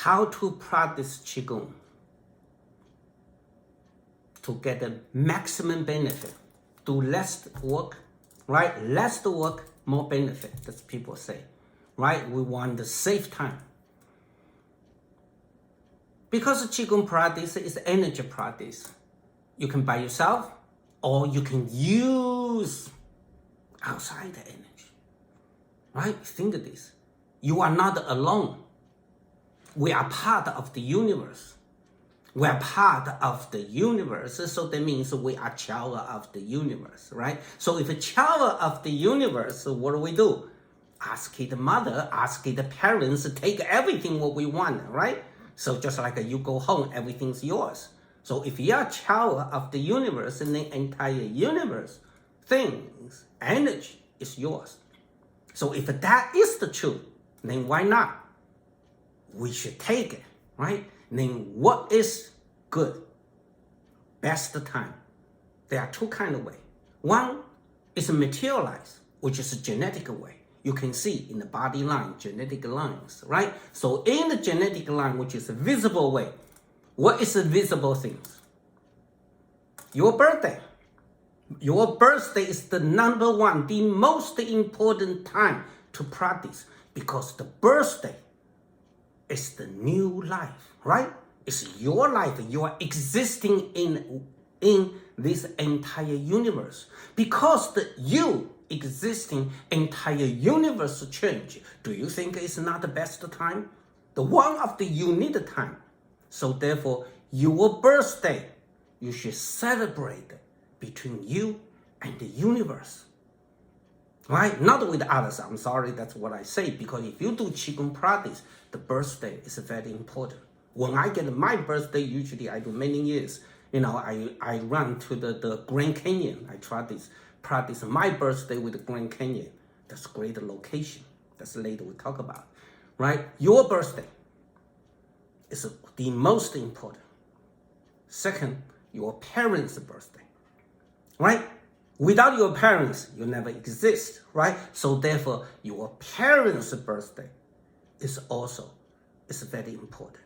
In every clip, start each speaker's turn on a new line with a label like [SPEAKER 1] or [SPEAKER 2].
[SPEAKER 1] how to practice Qigong to get the maximum benefit. Do less work, right? Less work, more benefit, as people say, right? We want the save time. Because Qigong practice is energy practice. You can by yourself, or you can use outside the energy, right? Think of this. You are not alone. We are part of the universe. We are part of the universe, so that means we are child of the universe, right? So if a child of the universe, what do? Ask the mother, ask the parents, take everything what we want, right? So just like you go home, everything's yours. So if you are a child of the universe, then the entire universe, things, energy is yours. So if that is the truth, then why not? We should take it, right? Then what is good? Best time. There are two kinds of ways. One is materialized, which is a genetic way. You can see in the body line, genetic lines, right? So in the genetic line, which is a visible way, what is the visible things? Your birthday. Your birthday is the number one, the most important time to practice, because the birthday is the new life, right? It's your life. You are existing in this entire universe. Because the you existing entire universe change, do you think it's not the best time? The one of the unique time. So therefore, your birthday, you should celebrate between you and the universe. Right? Not with others. I'm sorry, that's what I say. Because if you do Qigong practice, the birthday is very important. When I get my birthday, usually I do many years. I run to the Grand Canyon. I try this practice my birthday with the Grand Canyon. That's a great location. That's later we talk about. Right? Your birthday is the most important. Second, your parents' birthday. Right? Without your parents, you never exist, right? So therefore, your parents' birthday is very important,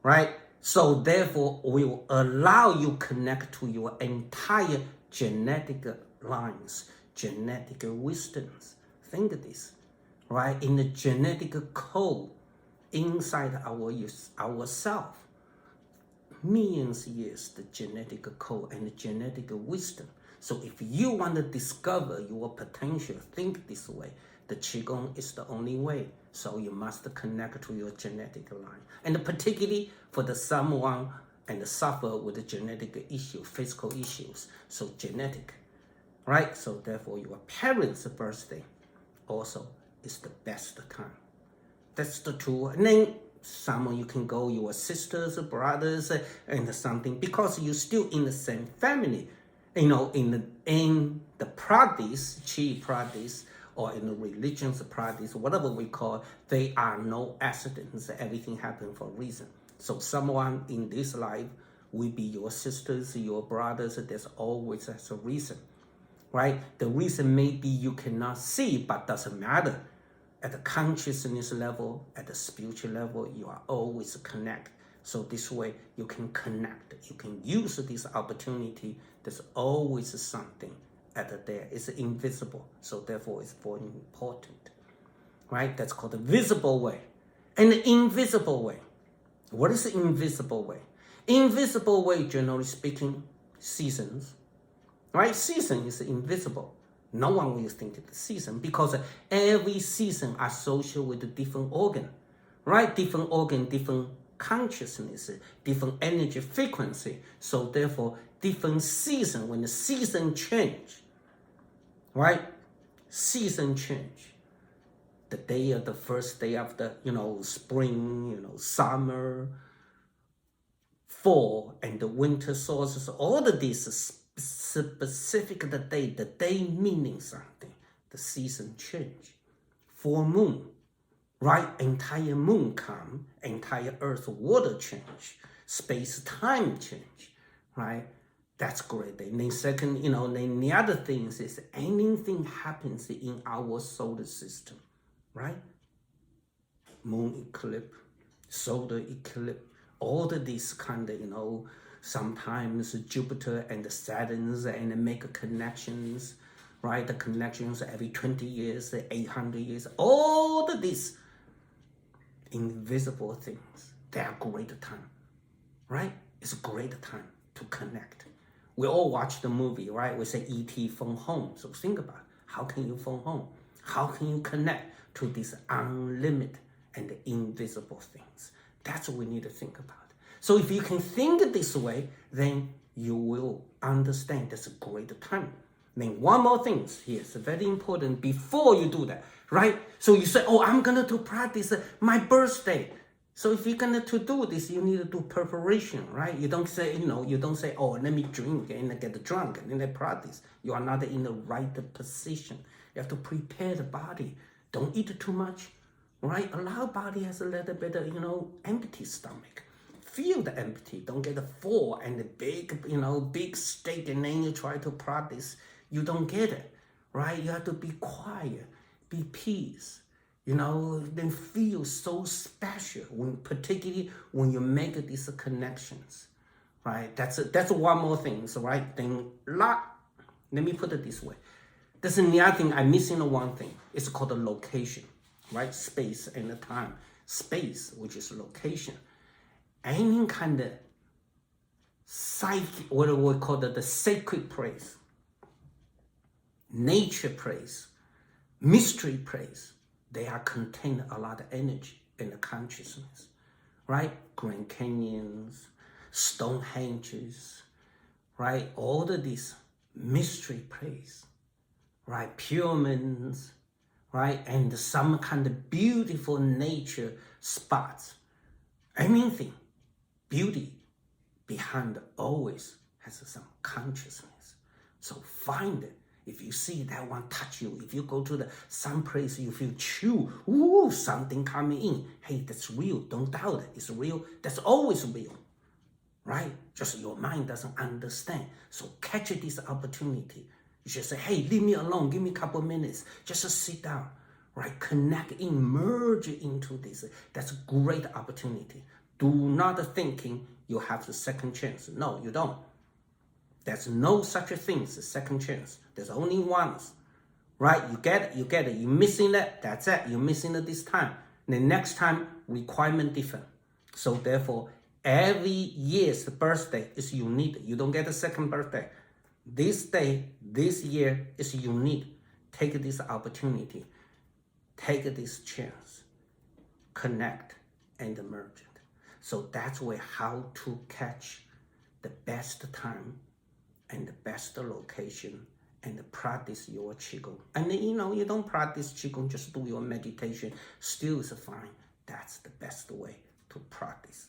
[SPEAKER 1] right? So therefore, we will allow you connect to your entire genetic lines, genetic wisdoms. Think of this, right? In the genetic code inside ourself, millions of years, the genetic code and the genetic wisdom. So if you want to discover your potential, think this way. The Qigong is the only way. So you must connect to your genetic line. And particularly for the someone and suffer with the genetic issue, physical issues. So genetic, right? So therefore your parents' birthday also is the best time. That's the truth. And then someone you can go, your sisters, brothers, and something, because you're still in the same family. In the practice, Qi practice, or in the religion's practice, whatever we call, there are no accidents. Everything happens for a reason. So someone in this life will be your sisters, your brothers. There's always a reason, right? The reason maybe you cannot see, but doesn't matter. At the consciousness level, at the spiritual level, you are always connected. So this way you can connect. You can use this opportunity. There's always something there. It's invisible. So therefore it's very important. Right? That's called the visible way. And the invisible way. What is the invisible way? Invisible way, generally speaking, seasons. Right? Season is invisible. No one will think it's the season, because every season are associated with a different organ. Right? Different organ, different consciousness, different energy frequency. So therefore, different season, when the season change, right? Season change. The day of the first day of the, spring, summer, fall, and the winter solstice, all of this is specific the day meaning something. The season change. Full moon. Right, entire moon come, entire earth water change, space-time change, right? That's great. And then second, then the other things is anything happens in our solar system, right? Moon eclipse, solar eclipse, all of these kind of, sometimes Jupiter and Saturn and make connections, right? The connections every 20 years, 800 years, all of these invisible things, they are great time, right? It's a great time to connect. We all watch the movie, right? We say E.T. phone home. So think about it. How can you phone home? How can you connect to these unlimited and invisible things? That's what we need to think about. So if you can think this way, then you will understand that's a great time. Then one more thing here is very important before you do that, right? So you say, oh, I'm going to practice my birthday. So if you're going to do this, you need to do preparation, right? You don't say, oh, let me drink and get drunk and then I practice. You are not in the right position. You have to prepare the body. Don't eat too much, right? Allow body has a little bit of, empty stomach. Feel the empty. Don't get full and the big steak and then you try to practice. You don't get it, right? You have to be quiet, be peace. Then feel so special, particularly when you make these connections, right? That's one more thing, right? Then let me put it this way. There's another thing, I'm missing one thing. It's called the location, right? Space and the time. Space, which is location. Any kind of psychic, what we call the sacred place, nature place, mystery place, they are contain a lot of energy in the consciousness, right? Grand Canyons, Stonehenges, right? All of these mystery place, right? Pyramids, right? And some kind of beautiful nature spots. Anything, beauty behind always has some consciousness. So find it. If you see that one touch you, if you go to some place you feel chill, ooh, something coming in. Hey, that's real. Don't doubt it. It's real. That's always real, right? Just your mind doesn't understand. So catch this opportunity. You should say, hey, leave me alone. Give me a couple minutes. Just sit down, right? Connect in, merge into this. That's a great opportunity. Do not thinking you have the second chance. No, you don't. There's no such a thing as a second chance. There's only once, right? You get it. You're missing it. That's it. You're missing it this time. The next time, requirement different. So therefore, every year's birthday is unique. You don't get a second birthday. This day, this year is unique. Take this opportunity. Take this chance. Connect and merge it. So that's where how to catch the best time and the best location and practice your Qigong. And you don't practice Qigong, just do your meditation, still is fine. That's the best way to practice.